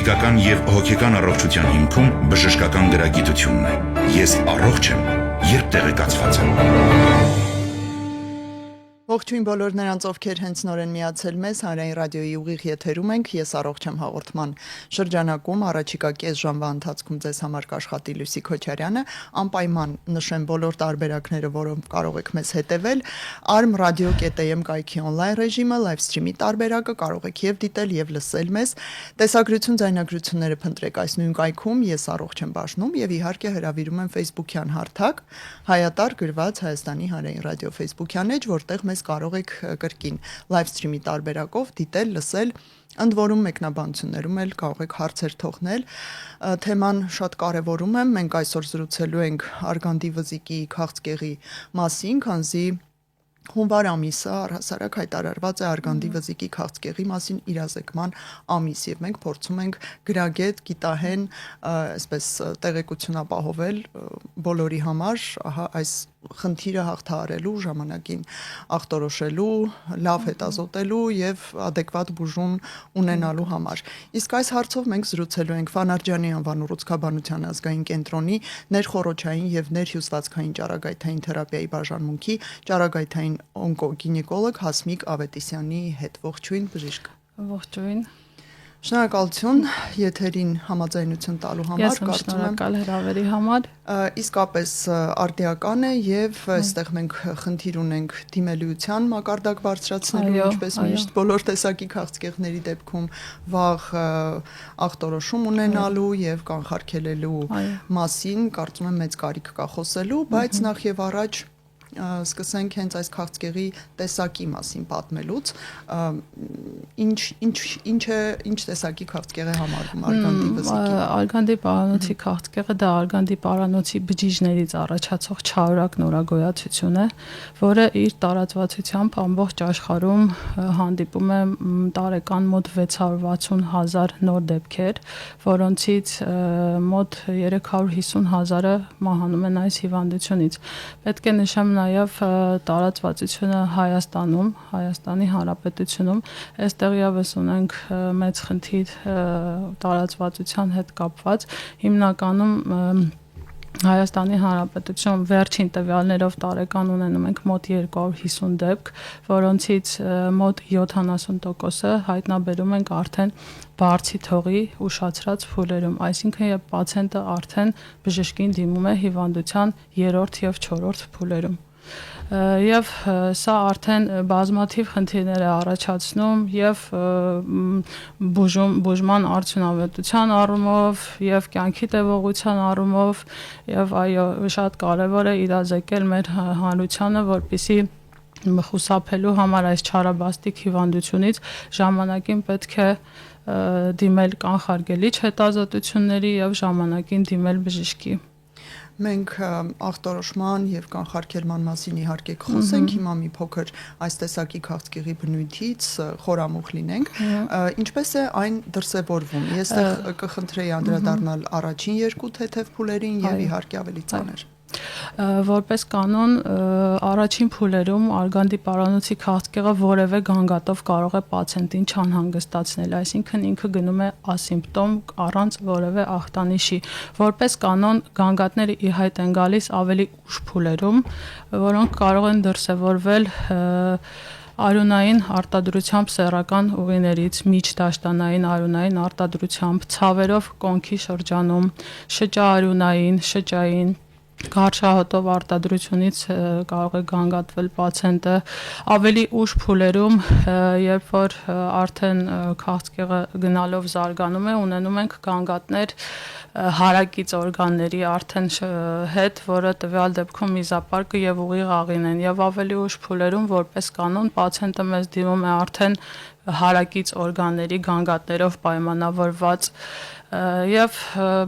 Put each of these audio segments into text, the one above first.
ֆիզիկական եւ հոգեկան առողջության հիմքում բժշկական գրագիտությունն է։ Ես առողջ եմ, երբ տեղեկացված եմ։ Ողջույն բոլոր նրանց, ովքեր հենց նորեն միացել մեզ, Հանրային ռադիոյի ուղիղ եթերում ենք, ես առողջ եմ հաղորդման շրջանակում, առաջիկա կես ժամվա ընթացքում ձեզ համար կաշխատի Լուսի Քոչարյանը, անպայման նշեմ բոլոր տարբերակները, որոնք կարող եք մեզ հետևել, arm.radio.am կայքի on-line ռեժիմը, live stream-ի տարբերակը, կարող եք եւ դիտել եւ լսել մեզ, տեսագրություն, ձայնագրությունները փնտրեք այս նույն կայքում, ես առողջ եմ բաժնում եւ իհարկե հրավիրում եմ Facebook-յան հարթակ, հայատար գրված Հայաստանի Հանրային ռադիո Facebook-յան էջ, որտեղ մեզ կարող եք կրկին live stream-ի տարբերակով դիտել, լսել, ընդ որում մեկնաբանություններում էլ կարող եք հարցեր թողնել։ Թեման շատ կարևորում եմ, մենք այսօր զրուցելու ենք արգանդի վզիկի քաղցկեղի մասին, քանզի հունվար ամիսը առհասարակ հայտարարված է արգանդի վզիկի քաղցկեղի մասին իրազեկման ամիս եւ մենք փորձում ենք գրագետ, գիտահեն, այսպես տեղեկություն ապահովել բոլորի համար, ահա այս խնդիրը հաղթահարելու, ժամանակին ախտորոշելու, լավ հետազոտելու եւ ադեկվատ բուժում ունենալու համար։ Իսկ այս հարցով մենք զրուցելու ենք Ֆանարջյանի անվան ուռուցքաբանության ազգային կենտրոնի ներխոռոչային եւ ներհյուսվածքային ճարագայթային թերապիայի բաժանմունքի ճարագայթային օնկոգինեկոլոգ Հասմիկ Ավետիսյանի հետ։ Ողջույն, բժիշկ։ Ողջույն։ Շնորհակալություն եթերին համաձայնություն տալու համար, կարծում եմ շնորհակալ հրավերի համար։ Իսկապես արդիական է եւ այստեղ մենք խնդիր ունենք դիմելիության մակարդակ բարձրացնելու, ինչպես միշտ բոլոր տեսակի քաղցկեղների դեպքում վաղ ախտորոշում ունենալու եւ կանխարգելելու մասին, կարծում եմ մեծ կարիք կա խոսելու, բայց նախ եւ առաջ սկսենք հենց այս քաղցկեղի տեսակի մասին պատմելուց, ինչ տեսակի քաղցկեղ է համարվում արգանդի վզիկի։ Արգանդի պարանոցի քաղցկեղը դա արգանդի պարանոցի բջիջներից առաջացող չարորակ նորագոյացություն է, որը իր տարածվածությամբ ամբողջ աշխարհում հանդիպում է տարեկան մոտ 660,000 նոր դեպքեր, որոնցից մոտ 350,000-ը մահանում են այս հիվանդությունից։ Պետք է նշեմ նաև տարածվածությունը Հայաստանում, Հայաստանի Հանրապետությունում, այստեղ եւս ունենք մեծ խնդիր տարածվածության հետ կապված, հիմնականում Հայաստանի Հանրապետությունում վերջին տվյալներով տարեկան ունենում ենք մոտ 250 դեպք, որոնցից մոտ 70%-ը հայտնաբերում ենք արդեն բարձի թողի ուշացրած փուլերում, այսինքն երբ պացիենտը արդեն բժշկին դիմում է հիվանդության 3-րդ եւ 4-րդ փուլերում։ Եվ սա արդեն բազմաթիվ խնդիրներ է առաջացնում եւ բուժման արդյունավետության առումով եւ կյանքի տևողության առումով եւ այո շատ կարեւոր է իրազեկել մեր հանրությանը, որպեսզի խուսափելու համար այս չարաբաստիկ հիվանդությունից ժամանակին պետք է դիմել կանխարգելիչ հետազոտությունների եւ ժամանակին դիմել բժշկի։ Մենք ախտորոշման եւ կանխարգելման մասին իհարկե կխոսենք, հիմա մի փոքր այս տեսակի քաղցկեղի բնույթից խորամուխ լինենք, ինչպես է այն դրսևորվում։ Ես կխնդրեի անդրադառնալ առաջին երկու թեթև փուլերին եւ իհարկե ավելի ծանր։ Որպես կանոն առաջին փուլերում արգանդի պարանոցի քաղցկեղը որևէ գանգատով կարող է պացիենտին չանհանգստացնել, այսինքն ինքը գնում է ասիմպտոմ առանց որևէ ախտանիշի։ Որպես կանոն գանգատները ի հայտ են գալիս ավելի ուշ փուլերում, որոնք կարող են դրսևորվել արյունային արտադրությամբ սեռական ուղիներից, միջդաշտանային արյունային արտադրությամբ, ցավերով կոնքի շրջանում, շճաարյունային, շճային Կարճահոտով արտադրությունից կարող է գանգատվել պացիենտը ավելի ուշ փուլերում, երբ որ արդեն քաղցկեղը գնալով զարգանում է, ունենում ենք գանգատներ հարակից օրգանների արդեն հետ, որը տվյալ դեպքում միզապարկը եւ ուղիղ աղին են եւ ավելի ուշ փուլերում որպես կանոն պացիենտը մեզ դիմում է արդեն հարակից օրգանների գանգատներով պայմանավորված եւ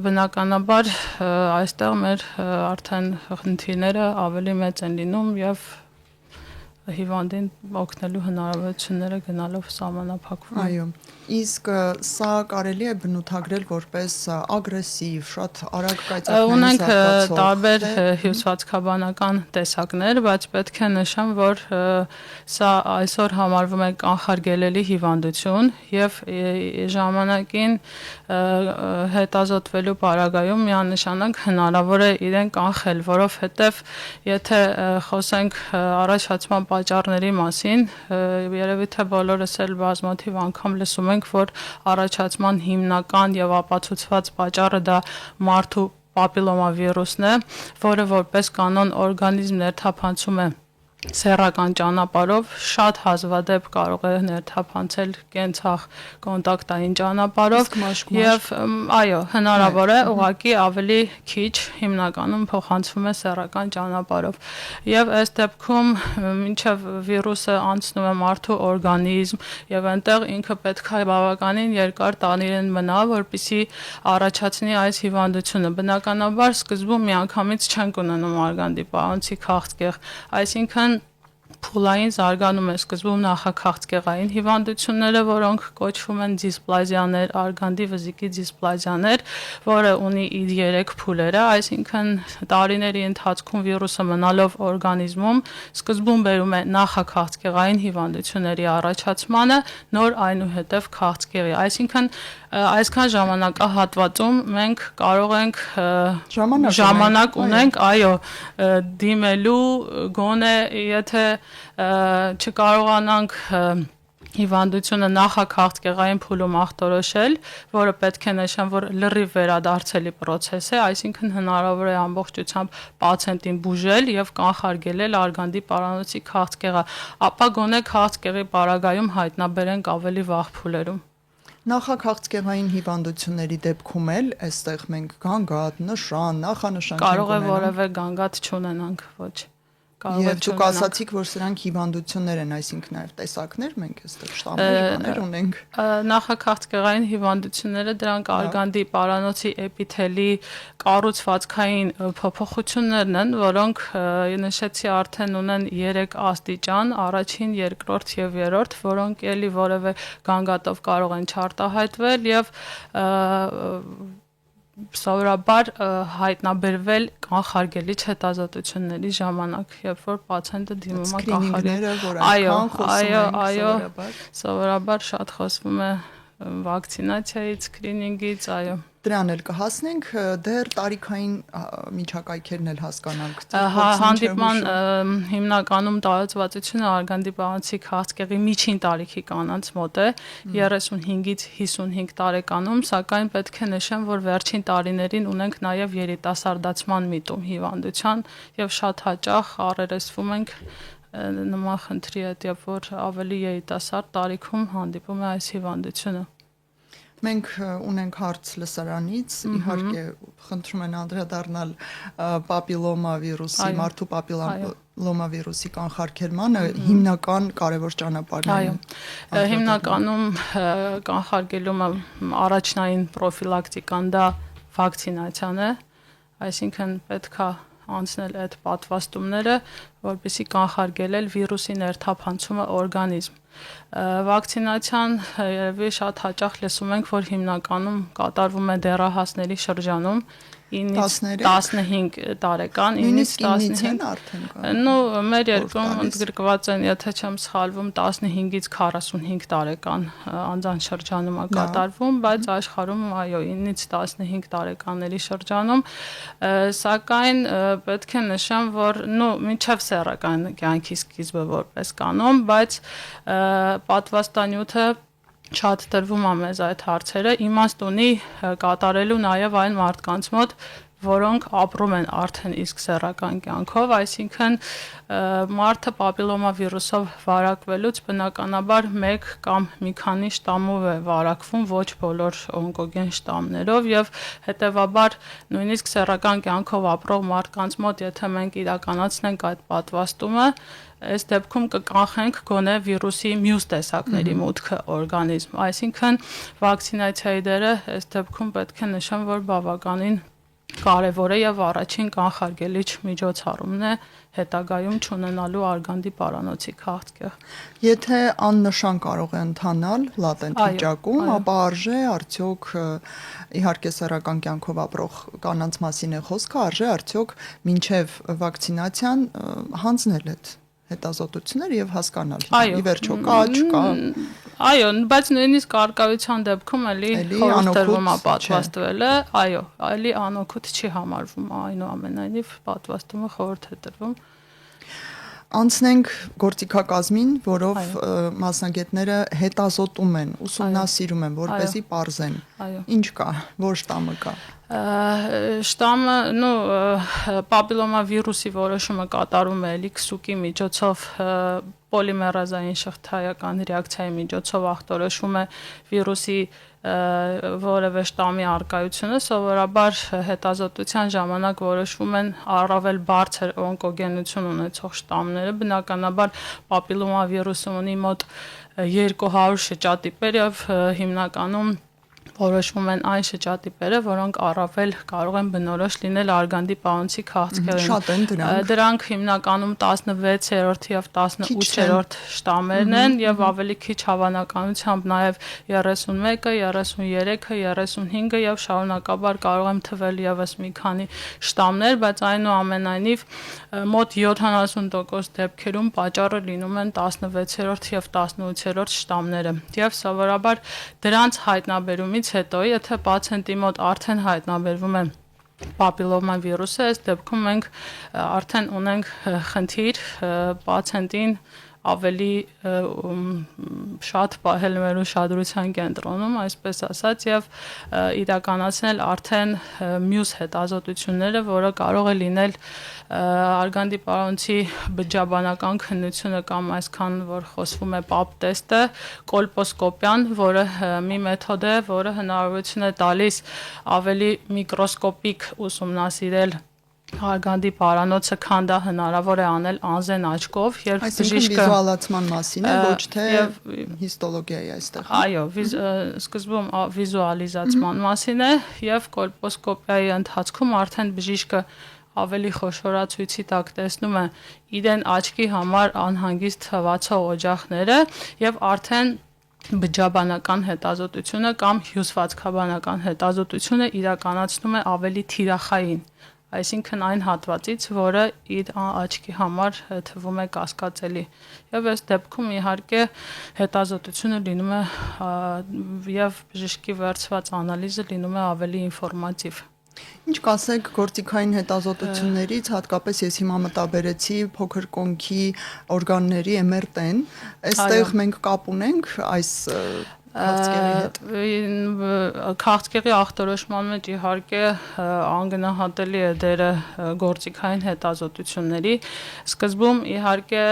բնականաբար այստեղ մեր արդեն խնդիրները ավելի մեծ են լինում եւ հիվանդին օգնելու հնարավորությունները գնալով սահմանափակվում են։ Այո, իսկ սա կարելի է բնութագրել որպես ագրեսիվ, շատ արագ կայծակների Ունենք զարգացող, տարբեր թե հյուսվածքաբանական տեսակներ, բայց պետք է նշեմ, որ սա այսօր համարվում է կանխարգելելի հիվանդություն եւ ժամանակին հետազոտվելու պարագայում միանշանակ հնարավոր է իրեն կանխել, որովհետեւ եթե խոսենք առաջացման պատճառների մասին, երևի թե բոլորս էլ բազմաթիվ անգամ լսում ենք, որ առաջացման հիմնական եւ ապացուցված պատճառը դա մարդու պապիլոմավիրուսն է, որը որպես կանոն օրգանիզմ ներթափանցում է սեռական ճանապարհով, շատ հազվադեպ կարող է ներթափանցել կենցաղ կոնտակտային ճանապարհով Իսկ մաշկ-մաշկ։ եւ այո, հնարավոր է, ուղղակի ավելի քիչ հիմնականում փոխանցվում է սեռական ճանապարհով։ Եվ այս դեպքում մինչև վիրուսը անցնում է մարդու օրգանիզմ եւ այնտեղ ինքը պետք է բավականին երկար տանիրեն մնա, որպեսզի առաջացնի այս հիվանդությունը։ Բնականաբար սկզբում միանգամից չենք ունենում արգանդի պարանոցի քաղցկեղ, այսինքն փուլային զարգանում է սկզբում նախաքաղցկեղային հիվանդությունները, որոնք կոչվում են դիսպլազիաներ, արգանդի վզիկի դիսպլազիաներ, որը ունի իր 3 փուլերը, այսինքն տարիների ընթացքում վիրուսը մնալով օրգանիզմում սկզբում բերում է նախաքաղցկեղային հիվանդությունների առաջացմանը, նոր այնուհետև քաղցկեղի, այսինքն այսքան ժամանակահատվածում մենք կարող ենք ժամանակ ունենք, այո, դիմելու գոնե եթե չկարողանանք հիվանդությունը նախաքաղցկեղային փուլում ախտորոշել, որը պետք է նշեմ, որ լրիվ վերադարձելի process է, այսինքն հնարավոր է ամբողջությամբ պացիենտին բուժել եւ կանխարգելել արգանդի պարանոցի քաղցկեղը, ապա գոնե քաղցկեղի պարագայում հայտնաբերենք ավելի վաղ փուլերում։ Նախաքաղցկեղային հիվանդությունների դեպքում էլ այստեղ մենք գանգատ, նշան, նախանշան կարող է որևէ գանգատ չունենանք, ոչ։ Եվ դուք ասացիք, որ սրանք հիվանդություններ են, այսինքն նաև տեսակներ, մենք այստեղ շտամներ ունենք։ Նախաքաղցկեղային հիվանդությունները դրանք արգանդի պարանոցի էպիթելի կառուցվածքային փոփոխություններն են, որոնք նշեցի արդեն ունեն 3 աստիճան, առաջին, երկրորդ եւ երրորդ, որոնք էլի որևէ գանգատով կարող են չարտահայտվել եւ սովորաբար հայտնաբերվել կանխարգելիչ հետազոտությունների ժամանակ, երբ որ պացիենտը դիմում է կանխարգելիչ։ Այո, սովորաբար շատ խոսվում է վակցինացիայից, սկրինինգից, այո։ Դրան էլ կհասնենք, դեռ տարիքային միջակայքերն էլ հասկանանք։ Հանդիպման հիմնականում տարածվածությունը արգանդի պարանոցի քաղցկեղի միջին տարիքի կանանց մոտ է 35-ից 55 տարեկանում, սակայն պետք է նշեմ, որ վերջին տարիներին ունենք նաև երիտասարդացման միտում հիվանդության եւ շատ հաճախ առերեսվում ենք նման խնդրի հետ, երբ որ ավելի երիտասարդ տարիքում հանդիպում է այս հիվանդությունը։ Մենք ունենք հարց լսարանից, իհարկե խնդրում են անդրադառնալ պապիլոմավիրուսի, մարդու պապիլոմավիրուսի կանխարգելմանը, հիմնական կարևոր ճանապարհները։ Այո, հիմնականում կանխարգելումը առաջնային պրոֆիլակտիկան դա վակցինացիան է, այսինքն պետք է անցնել այդ պատվաստումները, որպեսզի կանխարգելել վիրուսի ներթափանցումը օրգանիզմ։ Վակցինացիան երևի շատ հաճախ լսում ենք, որ հիմնականում կատարվում է դեռահասների շրջանում 9-ից 15 տարեկան, 9-ից 15 արդեն։ Նու մեր երկրում ընդգրկված են, եթե չեմ սխալվում, 15-ից 45 տարեկան անձանց շրջանում է կատարվում, բայց աշխարհում այո 9-ից 15 տարեկանների շրջանում, սակայն պետք է նշեմ, որ մինչև սեռական կյանքի սկիզբը որպես կանոն, բայց պատվաստանյութը շատ տրվում է մեզ այդ հարցերը, իմաստ ունի կատարելու նաև այն մարդկանց մոտ, որոնք ապրում են արդեն իսկ սեռական կյանքով, այսինքն մարդը պապիլոմավիրուսով վարակվելուց բնականաբար 1 կամ մի քանի շտամով է վարակվում, ոչ բոլոր օնկոգեն շտամներով եւ հետեւաբար նույնիսկ սեռական կյանքով ապրող մարդկանց մոտ, եթե մենք իրականացնենք այդ պատվաստումը, այս դեպքում կկանխենք գոնե վիրուսի մյուս տեսակների մուտքը օրգանիզմ, այսինքն վակցինացիայի դերը այս դեպքում պետք է նշեմ, որ բավականին կարևոր է եւ առաջին կանխարգելիչ միջոցառումն է հետագայում չունենալու արգանդի պարանոցի քաղցկեղ։ Եթե աննշան կարող է ընթանալ լատենտ վիճակում, ապա արժե արդյոք իհարկե սեռական կյանքով ապրող կանանց մասին է խոսքը, արժե արդյոք մինչև վակցինացիան հանձնել այդ հետազոտությունները եւ հասկանալ ի վերջո կա, չկա։ Այո, բայց նույնիսկ արկայության դեպքում էլի խորհրդվում է պատվաստվելը, այո, էլի անօգուտ չի համարվում, այնուամենայնիվ պատվաստումը խորհուրդ է տրվում։ Անցնենք գործիքակազմին, որով մասնագետները հետազոտում են, ուսումնասիրում են, որպեսզի պարզեն։ Ինչ կա, որ շտամը կա։ Շտամը, պապիլոմավիրուսի որոշումը կատարում է էլի քսուկի միջոցով պոլիմերազային շղթայական ռեակցիայի միջոցով ախտորոշում է վիրուսի որևէ շտամի արկայությունը, սովորաբար հետազոտության ժամանակ որոշվում են առավել բարձր օնկոգենություն ունեցող շտամները, բնականաբար պապիլոմավիրուսը ունի մոտ 200 շճատիպեր եւ հիմնականում որոշվում են այն շճատիպերը, որոնք առավել կարող են բնորոշ լինել արգանդի պարանոցի քաղցկեղին։ Շատ են դրանք։ Դրանք հիմնականում 16-րդ եւ 18-րդ շտամերն են եւ ավելի քիչ հավանականությամբ նաեւ 31-ը, 33-ը, 35-ը եւ շարունակաբար կարող եմ թվել եւս մի քանի շտամներ, բայց այնուամենայնիվ մոտ 70% դեպքերում պատճառը լինում են 16-րդ եւ 18-րդ շտամները։ Եվ սովորաբար դրանց հայտնաբերումից հետո, եթե պացիենտի մոտ արդեն հայտնաբերվում է պապիլոմավիրուսը, այս դեպքում մենք արդեն ունենք խնդիր պացիենտին ավելի շատ պահել մեր ուշադրության կենտրոնում, այսպես ասած, եւ իրականացնել արդեն մյուս հետազոտությունները, որը կարող է լինել արգանդի պարանոցի բջջաբանական քննությունը կամ այսքան որ խոսվում է պապ տեստը, կոլպոսկոպիան, որը մի մեթոդ է, որը հնարավորություն է տալիս ավելի միկրոսկոպիկ ուսումնասիրել արգանդի պարանոցը, քան դա հնարավոր է անել անզեն աչքով, երբ բժիշկը վիզուալացման մասին է, ոչ թե հիստոլոգիայի այստեղ։ Այո, սկզբում վիզուալիզացման մասին է եւ կոլպոսկոպիայի ընթացքում արդեն բժիշկը ավելի խոշորացույցի տակ տեսնում է իրեն աչքի համար անհանգիստ թվացող օջախները եւ արդեն բջջաբանական հետազոտությունը կամ հյուսվածքաբանական հետազոտությունը իրականացնում է ավելի թիրախային, այսինքն այն հատվածից, որը իր աչքի համար թվում է կասկածելի։ Եվ այս դեպքում իհարկե հետազոտությունը լինում է եւ բժշկի վերցված անալիզը լինում է ավելի ինֆորմատիվ։ Ինչ կասեք գործիքային հետազոտություններից, հատկապես ես հիմա մտաբերեցի փոքր կոնքի օրգանների MRT-ն, այստեղ մենք կապ ունենք այս քաղցկեղի հետ։ Քաղցկեղի ախտորոշման մեջ իհարկե անգնահատելի է դերը գործիքային հետազոտությունների։ Սկզբում իհարկե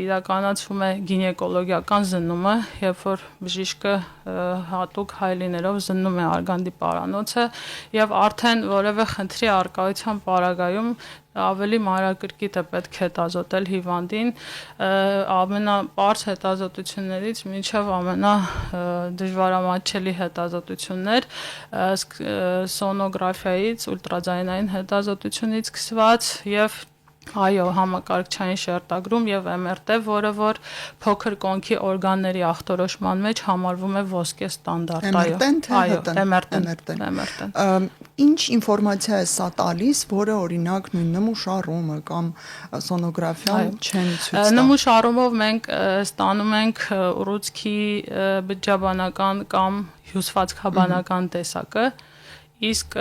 իրականացվում է գինեկոլոգիական զննումը, երբ որ բժիշկը հատուկ հայելիներով զննում է արգանդի պարանոցը եւ արդեն որևէ խնդրի արկայության պարագայում ավելի մանրակրկիտ է պետք հետազոտել հիվանդին, ամենապարզ հետազոտություններից մինչև ամենադժվարամատչելի հետազոտություններ, սոնոգրաֆիայից, ուլտրաձայնային հետազոտությունից սկսված եւ այո, համակարգչային շերտագրում եւ MRT, որը որ փոքր կոնքի օրգանների ախտորոշման մեջ համարվում է ոսկե ստանդարտ, այո, MRT-ն։ Ինչ ինֆորմացիա է սա տալիս, որը օրինակ նույն նմուշառումը կամ սոնոգրաֆիան չեն ցույց տա։ Նմուշառումով մենք ստանում ենք ուռուցքի բջջաբանական կամ հյուսվածքաբանական տեսակը, իսկ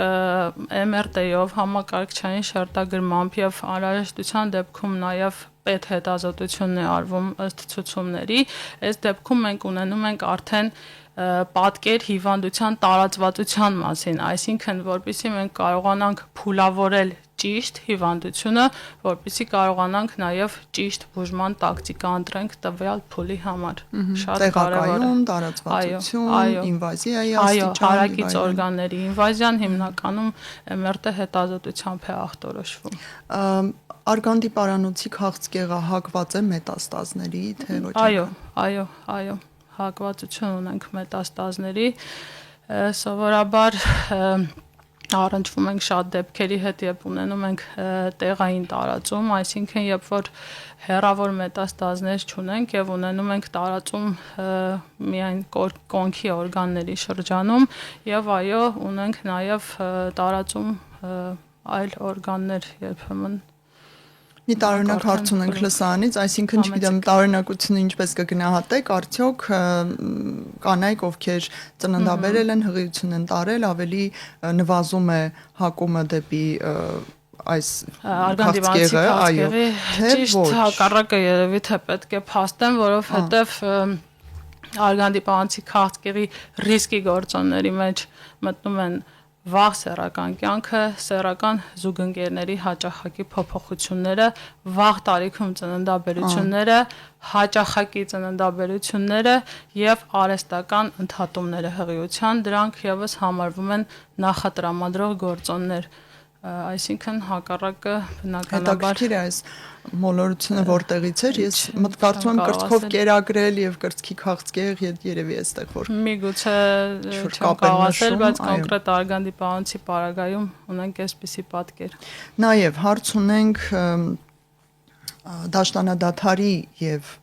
MRT-ով համակարգչային շերտագրմամբ եւ անհրաժեշտության դեպքում նաեւ պետ հետազոտությունն է արվում ըստ ցուցումների, այս դեպքում մենք ունենում ենք արդեն պատկեր հիվանդության տարածվածության մասին, այսինքն որպեսզի մենք կարողանանք փուլավորել ճիշտ հիվանդությունը, որպեսզի կարողանանք նաև ճիշտ բուժման տակտիկա ընտրենք տվյալ փուլի համար։ Շատ կարևոր է։ Տարածվածություն, ինվազիայի աստիճան։ Այո, հարակից օրգանների ինվազիան հիմնականում MRT հետազոտությամբ է ախտորոշվում։ Արգանդի պարանոցի քաղցկեղը հակված է մետաստազների, թե ոչ։ Այո, հակվածություն ունենք մետաստազների, սովորաբար առնչվում ենք շատ դեպքերի հետ, երբ ունենում ենք տեղային տարածում, այսինքն երբ որ հեռավոր մետաստազներ չունենք եւ ունենում ենք տարածում միայն կոնքի օրգանների շրջանում եւ այո, ունենք նաեւ տարածում այլ օրգաններ երբեմն Մի տարօրինակ հարց ունենք լսարանից, այսինքն չգիտեմ տարօրինակությունը ինչպես կգնահատեք, արդյոք կանայք, ովքեր ծննդաբերել են, հղիություն են տարել, ավելի նվազում է հակումը դեպի այս արգանդիվանցի քաղցկեղի, ճիշտ հակառակը երևի թե պետք է փաստեմ, որովհետև արգանդիվանցի քաղցկեղի ռիսկի գործոնների մեջ մտնում են վաղ սեռական կյանքը, սեռական զուգընկերների հաճախակի փոփոխությունները, վաղ տարիքում ծննդաբերությունները, հաճախակի ծննդաբերությունները եւ արհեստական ընդհատումները հղիության, դրանք եւս համարվում են նախատրամադրող գործոններ, այսինքն հակառակը բնականաբար հետաքրքիր է այս մոլորությունը որտեղից էր, ես կարծում եմ կրծքով կերակրել եւ կրծքի քաղցկեղ երևի էստեղ որ միգուցե չեմ կարող ասել, բայց կոնկրետ արգանդիպանոցի պարագայում ունենք այսպիսի պատկեր։ Նաեւ հարց ունենք դաշտանադադարի եւ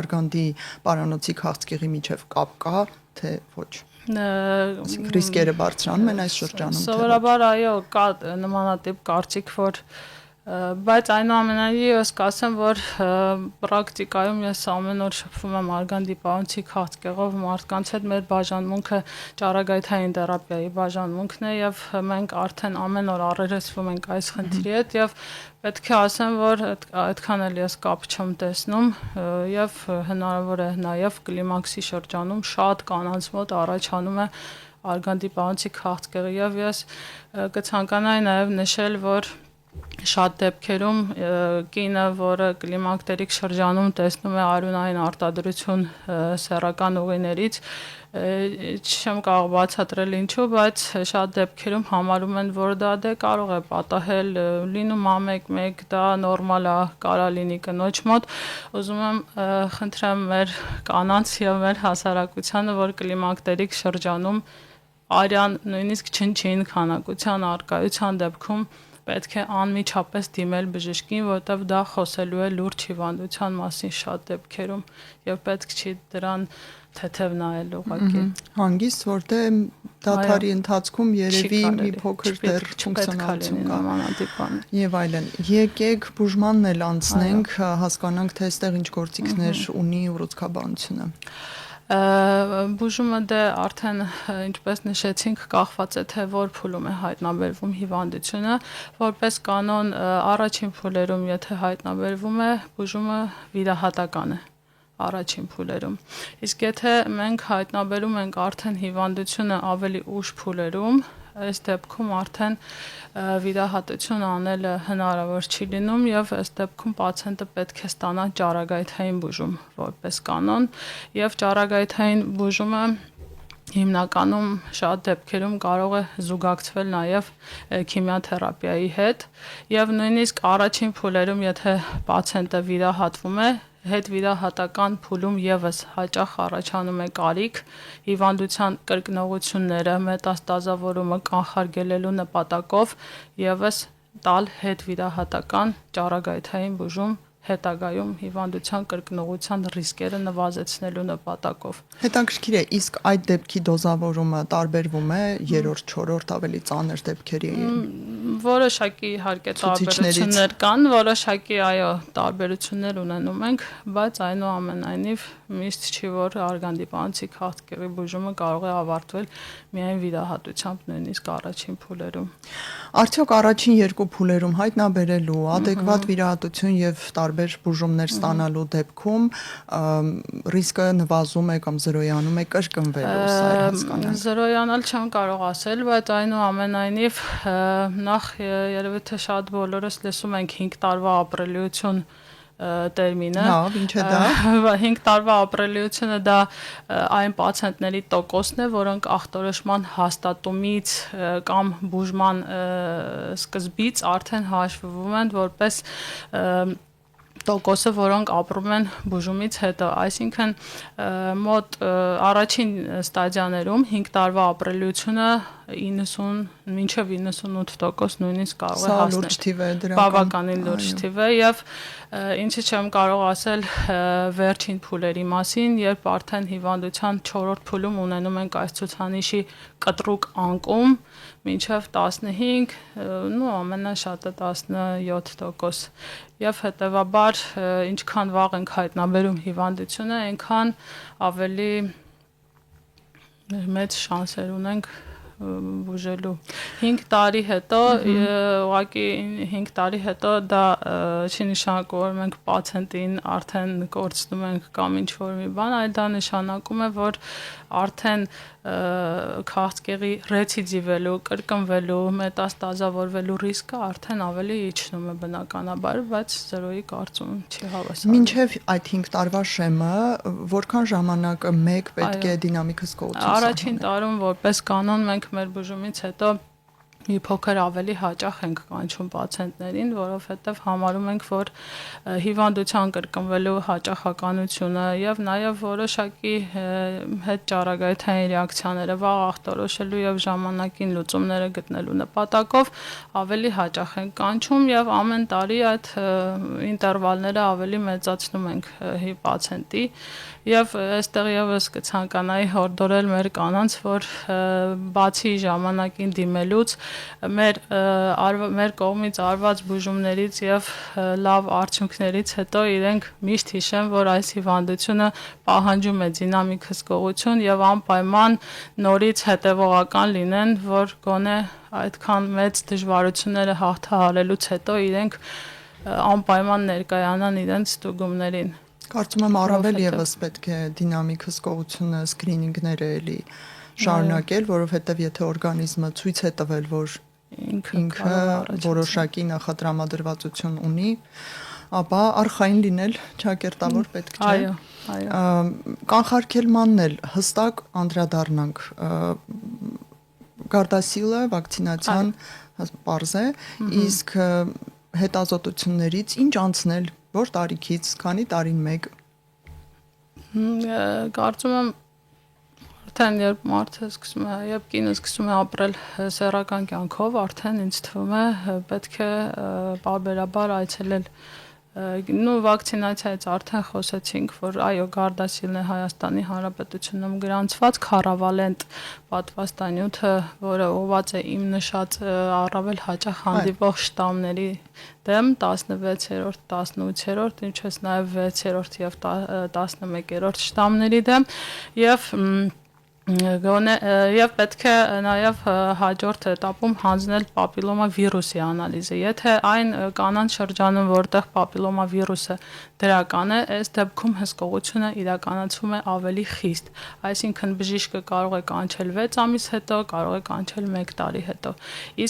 արգանդի պարանոցի քաղցկեղի միջև կապ կա, թե ոչ։ Ռիսկերը բարձրանում են այս շրջանում։ Սովորաբար այո, կա նմանատիպ կարծիք, որ բայց այնուամենայնիվ ես կասեմ, որ պրակտիկայում ես ամեն օր շփվում եմ արգանդիպանոցի քաղցկեղով մարդկանց հետ, մեր բաժանմունքը ճառագայթային թերապիայի բաժանմունքն է եւ մենք արդեն ամեն օր առերեսվում ենք այս խնդրի հետ եւ պետք է ասեմ, որ այդքան էլ ես կապ չեմ տեսնում եւ հնարավոր է նաեւ կլիմաքսի շրջանում շատ կանանց մոտ առաջանում է արգանդիպանոցի քաղցկեղը եւ ես կցանկանայի նաեւ նշել, որ շատ դեպքերում կինը, որը կլիմակտերիկ շրջանում տեսնում է արյունային արտադրություն սեռական ուղիներից, չեմ կարող բացատրել ինչու, բայց շատ դեպքերում համարում են, որ դա կարող է պատահել, լինում ամեկ-մեկ, դա նորմալ է, կարա լինի կնոջ մոտ, ուզում եմ խնդրեմ մեր կանանց եւ մեր հասարակությանը, որ կլիմակտերիկ շրջանում արյան նույնիսկ չնչին քանակության արկայության դեպքում պետք է անմիջապես դիմել բժշկին, որտեղ դա խոսելու է լուրջ հիվանդության մասին շատ դեպքերում եւ պետք չի դրան թեթև նայել ուղղակի։ Հանգիստ, որտեղ դադարի ընթացքում երևի մի փոքր դեռ ֆունկցիոնալություն կա։ Եվ այլն։ Եկեք բուժմանն էլ անցնենք, հասկանանք, թե այստեղ ինչ գործիքներ ունի ուռուցքաբանությունը։ Բուժումը դե արդեն ինչպես նշեցինք կախված է թե որ փուլում է հայտնաբերվում հիվանդությունը, որպես կանոն առաջին փուլերում եթե հայտնաբերվում է, բուժումը վիրահատական է առաջին փուլերում։ Իսկ եթե մենք հայտնաբերում ենք արդեն հիվանդությունը ավելի ուշ փուլերում, այս դեպքում արդեն վիրահատություն անելը հնարավոր չի լինում եւ այս դեպքում պացիենտը պետք է ստանա ճառագայթային բուժում որպես կանոն եւ ճառագայթային բուժումը հիմնականում շատ դեպքերում կարող է զուգակցվել նաեւ քիմիոթերապիայի հետ եւ նույնիսկ առաջին փուլերում եթե պացիենտը վիրահատվում է հետվիրահատական փուլում եւս հաճախ առաջանում է կարիք հիվանդության կրկնողությունները մետաստազավորումը կանխարգելելու նպատակով եւս տալ հետվիրահատական ճառագայթային բուժում հետագայում հիվանդության կրկնողության ռիսկերը նվազեցնելու նպատակով։ Հետաքրքիր է, իսկ այդ դեպքի դոզավորումը տարբերվում է երրորդ, չորրորդ ավելի ծանր դեպքերի որոշակի իհարկե տարբերություններ կան, որոշակի այո տարբերություններ ունենում ենք, բայց այնուամենայնիվ միշտ չի որ արգանդիպանոցի քաղցկեղի բուժումը կարող է ավարտվել միայն վիրահատությամբ նույնիսկ առաջին փուլերում։ Արդյոք առաջին երկու փուլերում հայտնաբերելու adekvat վիրահատություն եւ տարբեր բուժումներ ստանալու դեպքում ռիսկը նվազում է կամ զրոյանում է կրկնվելու, սա է հասկանալ։ Զրոյանալ չեմ կարող ասել, բայց այնուամենայնիվ նախ երևի թե շատ բոլորս լսում ենք 5 տարվա ապրելիություն տերմինը։ Լավ, ինչ է դա։ 5 տարվա ապրելիությունը դա այն պացիենտների տոկոսն է, որոնք ախտորոշման հաստատումից կամ բուժման սկզբից արդեն հաշվվում են որպես տոկոսը, որոնք ապրում են բուժումից հետո, այսինքն մոտ առաջին ստադիաներում 5 տարվա ապրելիությունը մինչև 98% նույնիսկ կարող է Սա հասնել։ լուրջ թիվ է դրական։ Բավականին լուրջ թիվ է եւ ինչի չեմ կարող ասել վերջին փուլերի մասին, երբ արդեն հիվանդության 4-րդ փուլում ունենում ենք այս ցուցանիշի կտրուկ անկում, մինչև 15, նո ամենաշատը 17%։ Եվ հետեւաբար ինչքան վաղ ենք հայտնաբերում հիվանդությունը, այնքան ավելի մեծ շանսեր ունենք բուժելու 5 տարի հետո ուղղակի 5 տարի հետո դա չի նշանակում որ մենք պացիենտին արդեն կորցնում ենք կամ ինչ որ մի բան, այլ դա նշանակում է որ արդեն քաղցկեղի ռեցիդիվելու, կրկնվելու, մետաստազավորվելու ռիսկը արդեն ավելի իջնում է բնականաբար, բայց 0-ի կարծում չի հավասարում։ Մինչև այդ 5 տարվա շեմը որքան ժամանակ մեկ պետք է դինամիկս կողություն Առաջին տարում որպես կանոն մենք մեր բուժումից հետո մի փոքր ավելի հաճախ ենք կանչում պացիենտներին, որովհետև համարում ենք, որ հիվանդության կրկնվելու հաճախականությունը եւ նաեւ որոշակի հետ ճառագայթային ռեակցիաները վաղ ախտորոշելու եւ ժամանակին լուծումները գտնելու նպատակով ավելի հաճախ ենք կանչում եւ ամեն տարի այդ ինտերվալները ավելի մեծացնում ենք պացիենտի եւ այստեղ եւս կցանկանայի հորդորել մեր կանանց, որ բացի ժամանակին դիմելուց մեր կողմից արված բուժումներից եւ լավ արդյունքներից հետո իրենք միշտ հիշեն, որ այս հիվանդությունը պահանջում է դինամիկ հսկողություն եւ անպայման նորից հետեւողական լինեն, որ գոնե այդքան մեծ դժվարությունները հաղթահարելուց հետո իրենք անպայման ներկայանան իրենց ստուգումներին։ Կարծում եմ առավել եւս պետք է դինամիկ հսկողությունը սկրինինգները էլի շարունակել, որովհետև եթե օրգանիզմը ցույց է տվել, որ ինքը որոշակի նախատրամադրվածություն ունի, ապա արխային լինել ճակերտավոր պետք չէ։ Այո։ Կանխարգելմանն էլ հստակ անդրադառնանք։ Գարդասիլը վակցինացիան պարզ է, իսկ հետազոտություններից ինչ անցնել, որ տարիքից, քանի տարին մեկ։ Կարծում եմ արդեն երբ մարդը սկսում է, երբ կինը սկսում է ապրել սեռական կյանքով, արդեն ինձ թվում է պետք է պարբերաբար այցելել վակցինացիայից արդեն խոսեցինք, որ այո, Gardasil-ն է Հայաստանի Հանրապետությունում գրանցված քառավալենտ պատվաստանյութը, որը ուղղված է իմ նշած առավել հաճախ հանդիպող շտամների դեմ 16-րդ, 18-րդ, ինչպես նաև 6-րդ եւ 11-րդ շտամների դեմ եւ Եվ պետք է նաև հաջորդ этаպում հանձնել պապիլոմա վիրուսի անալիզը։ Եթե այն կանանց շրջանում, որտեղ պապիլոմա վիրուսը դրական է, այս դեպքում հսկողությունը իրականացվում է ավելի խիստ։ Այսինքն բժիշկը կարող է կանչել 6 ամիս հետո, կարող է կանչել 1 տարի հետո։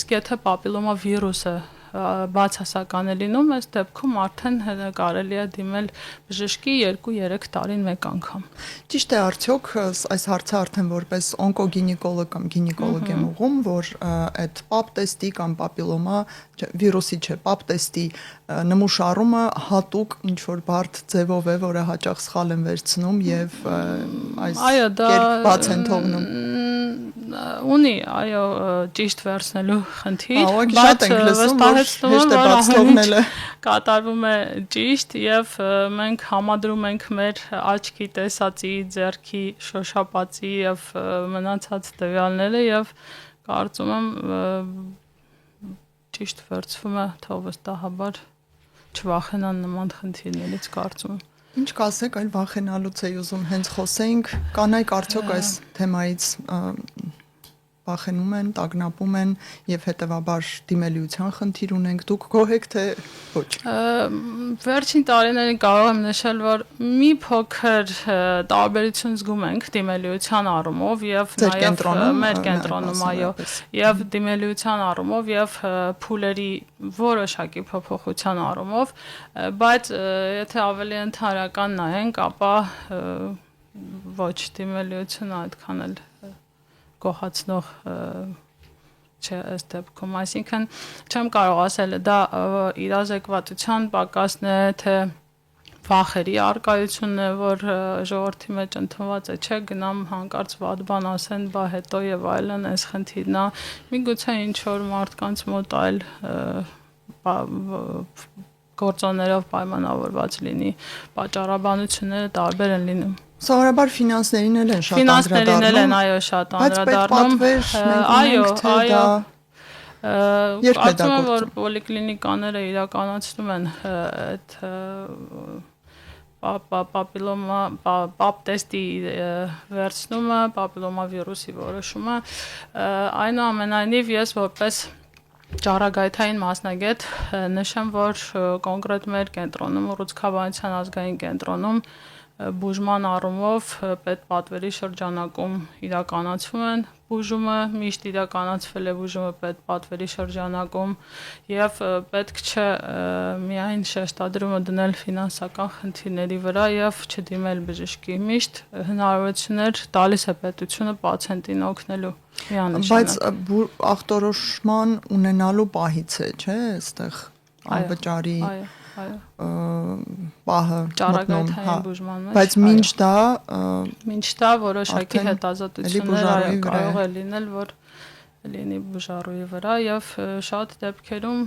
Իսկ եթե պապիլոմա վիրուսը բացասական է լինում, այս դեպքում արդեն կարելի է դիմել բժշկի 2-3 տարին մեկ անգամ։ Ճիշտ է արդյոք այս հարցը արդեն որպես օնկոգինեկոլոգ կամ գինեկոլոգ եմ ուղում, որ այդ պապ տեստի կամ պապիլոմա վիրուսի չէ, պապ տեստի նմուշարումը հատուկ ինչ որ բարդ ձևով է, որը հաճախ սխալ են վերցնում եւ այս կերպ բաց են թողնում։ Ունի, այո, ճիշտ վերցնելու խնդիր, բայց վստահեցնում եմ, որ կատարվում է ճիշտ եւ մենք համադրում ենք մեր աչքի տեսածի, ձեռքի շոշափածի եւ մնացած տվյալները եւ կարծում եմ ճիշտ վերցվում է, թող վստահաբար չվախենան նման խնդիրներից կարծում եմ։ Ինչ կասեք, այլ վախենալուց էի ուզում հենց խոսեինք, կանայք արդյոք այս թեմայից վախենում են, տագնապում են եւ հետեւաբար դիմելիության խնդիր ունենք, դուք գոհ եք թե ոչ։ Վերջին տարիներին կարող եմ նշել, որ մի փոքր տարբերություն զգում ենք դիմելիության առումով եւ նաեւ մեր կենտրոնում, այո, եւ դիմելիության առումով եւ փուլերի որոշակի փոփոխության առումով, բայց եթե ավելի ընդհանրական նայենք, ապա ոչ դիմելիությունը այդքան էլ գոհացնող չէ այս դեպքում, այսինքն չեմ կարող ասել դա իրազեկվածության պակասն է, թե վախերի արկայությունն է, որ ժողովրդի մեջ ընդունված է, չէ, գնամ հանկարծ վատ բան ասեն, բա հետո եւ այլն, այս խնդիրն է։ Միգուցե ինչ որ մարդկանց մոտ այլ գործոններով պայմանավորված լինի, պատճառաբանությունները տարբեր են լինում։ Սովորաբար ֆինանսներին էլ են շատ անդրադառնում։ Ֆինանսներին էլ են, այո, շատ անդրադառնում։ Այո, երբ է դա կարծում եմ, որ գործում։ պոլիկլինիկաները իրականացնում են այդ պապ տեստի վերցնումը, պապիլոմավիրուսի որոշումը, այնուամենայնիվ ես որպես ճառագայթային մասնագետ նշեմ, որ կոնկրետ մեր կենտրոնում, ուռուցքաբանության ազգային կենտրոնում բուժման առումով պետպատվերի շրջանակում իրականացվում են բուժումը, միշտ իրականացվել է բուժումը պետպատվերի շրջանակում եւ պետք չէ միայն շեշտադրումը դնել ֆինանսական խնդիրների վրա եւ չդիմել բժշկի, միշտ հնարավորություններ տալիս է պետությունը պացիենտին օգնելու Բայց ախտորոշման ունենալու պահից է, չէ, այստեղ անվճարի պահը ճառագայթային բուժման մեջ, բայց մինչ դա որոշակի հետազոտություններ կարող է լինել, որ լինի բուժառուի վրա եւ շատ դեպքերում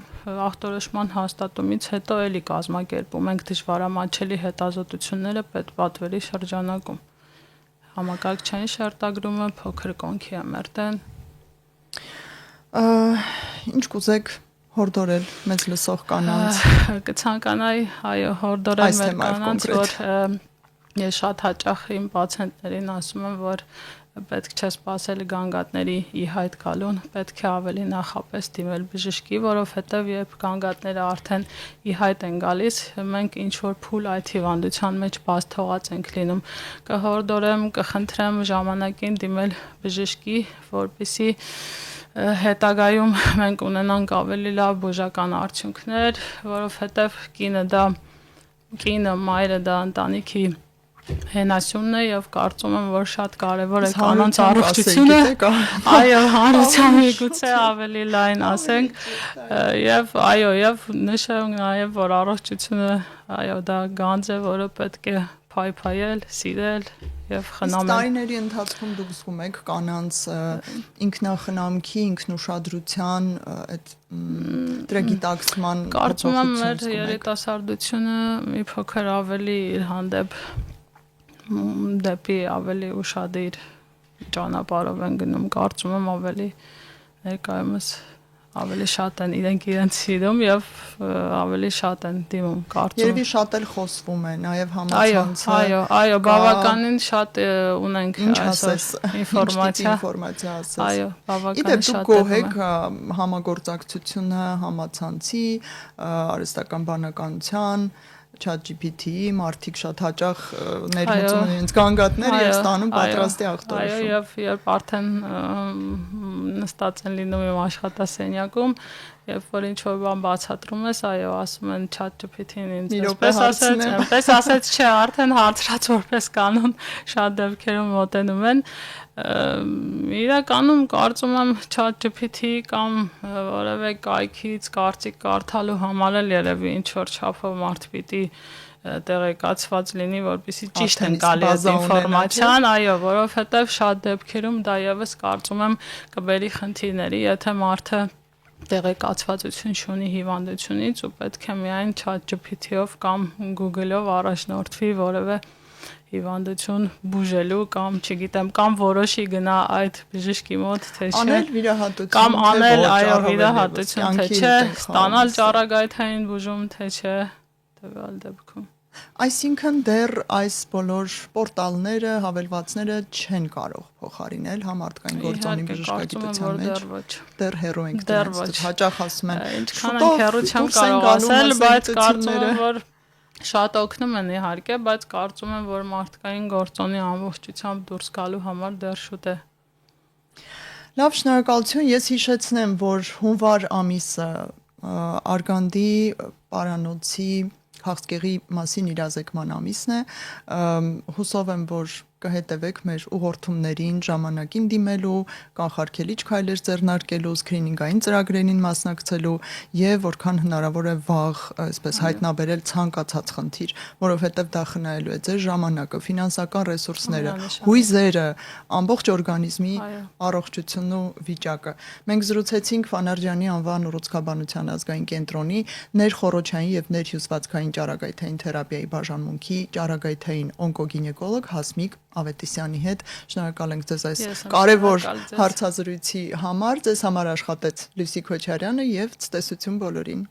ախտորոշման հաստատումից հետո էլի կազմակերպում ենք դժվարամատչելի հետազոտությունները պետպատվերի շրջանակում։ Համակարգչային շերտագրումը, փոքր կոնքի ամերտեն։ Ինչ կուզեք հորդորել մեծ լսող կանանց։ Կցանկանայի, այո, հորդորել մեր կանանց, որ ես շատ հաճախ իմ պացիենտներին ասում եմ, որ պետք չէ սպասել գանգատների ի հայտ գալուն, պետք է ավելի նախապես դիմել բժշկի, որովհետև երբ գանգատները արդեն ի հայտ են գալիս, մենք ինչ որ փուլ այդ հիվանդության մեջ բաց թողած ենք լինում։ Կհորդորեմ, կխնդրեմ ժամանակին դիմել բժշկի, որպեսզի հետագայում մենք ունենանք ավելի լավ բուժական արդյունքներ, որովհետև կինը, մայրը դա ընտանիքի հենասյունն է եւ կարծում եմ, որ շատ կարեւոր է կանանց առողջությունը։ Այո, հանրության միգուցե ավելի լայն ասենք եւ այո, եւ նշեմ նաեւ, որ առողջությունը, այո, դա գանձ է, որը պետք է փայփայել, սիրել եւ խնամել։ Տարիների ընթացքում դուք զգում եք կանանց ինքնախնամքի, ինքնուշադրության այդ դրագիտակցման կարծում եմ մեր երիտասարդությունը մի փոքր ավելի իր հանդեպ դեպի ավելի ուշադիր ճանապարհով են գնում, կարծում եմ ավելի ներկայումս ավելի շատ են իրենց սիրում եւ ավելի շատ են դիմում, կարծում եմ։ Երևի շատ էլ խոսվում է, նաեւ համացանցը։ Այո, բավականին շատ ունենք այսօր ինֆորմացիա ասես։ Այո, բավականին շատ։ Դուք գոհ եք համագործակցությունը համացանցի, արհեստական բանականության, ChatGPT-ի, մարդիկ շատ հաճախ ներմուծում են իրենց գանգատներ եւ ստանում պատրաստի ախտորոշում։ Այո, եւ երբ արդեն նստած են լինում իմ աշխատասենյակում, երբ որ ինչ որ բան բացատրում ես, այո, ասում են ChatGPT-ին ինձ այնպես ասեց, չէ, արդեն հարցրած որպես կանոն շատ դեպքերում մոտենում են։ Իրականում կարծում եմ ChatGPT կամ որևէ կայքից կարծիք կարդալու համար էլ երևի ինչ որ չափով մարդ պիտի տեղեկացված լինի, որպեսզի ճիշտ ընկալի այդ ինֆորմացիան, այո, որովհետև շատ դեպքերում դա եւս կարծում եմ կբերի խնդիրների, եթե մարդը տեղեկացվածություն չունի հիվանդությունից ու պետք է միայն ChatGPT-ով կամ Google-ով առաջնորդվի որևէ հիվանդություն բուժելու կամ, չգիտեմ, կամ որոշի գնա այդ բժշկի մոտ, թե չէ։ Անել վիրահատություն, կամ անել, այո, վիրահատություն, թե չէ, ստանալ ճառագայթային բուժում, թե չէ, տվյալ դեպքում։ Այսինքն դեռ այս բոլոր պորտալները, հավելվածները չեն կարող փոխարինել համարտկային գործոնի բժշկագիտության մեջ։ Դեռ հեռու ենք դրանից։ Հաճախ ասում են, ինչքան ենք հեռու չեմ կարող ասել, բայց կարծում եմ, որ շատ օգնում են իհարկե, բայց կարծում եմ, որ մարդկային գործոնի ամբողջությամբ դուրս գալու համար դեռ շուտ է։ Լավ, շնորհակալություն։ Ես հիշեցնեմ, որ հունվար ամիսը Արգանդի պարանոցի քաղցկեղի մասին իրազեկման ամիսն է։ Հուսով եմ, որ կհետևեք մեր ուղղորդումներին, ժամանակին դիմելու, կանխարգելիչ քայլեր ձեռնարկելու, սկրինինգային ծրագրերին մասնակցելու եւ որքան հնարավոր է վաղ, այսպես հայտնաբերել ցանկացած խնդիր, որովհետեւ դա խնայելու է ձեր ժամանակը, ֆինանսական ռեսուրսները, հույզերը, ամբողջ օրգանիզմի առողջությունն ու վիճակը։ Մենք զրուցեցինք Ֆանարջյանի անվան ուռուցքաբանության ազգային կենտրոնի ներխոռոչային եւ ներհյուսվածքային ճարագայթային թերապիայի բաժանմունքի ճարագայթային օնկոգինեկոլոգ Հասմիկ Ավետիսյանի հետ։ Շնորհակալ ենք ձեզ այս կարևոր հարցազրույցի համար։ Ձեզ համար աշխատեց Լուսի Քոչարյանը եւ ցտեսություն բոլորին։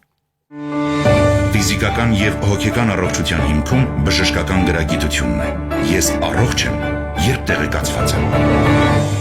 Ֆիզիկական եւ հոգեկան առողջության հիմքում բժշկական գրագիտությունն է։ Ես առողջ եմ, երբ տեղեկացված եմ։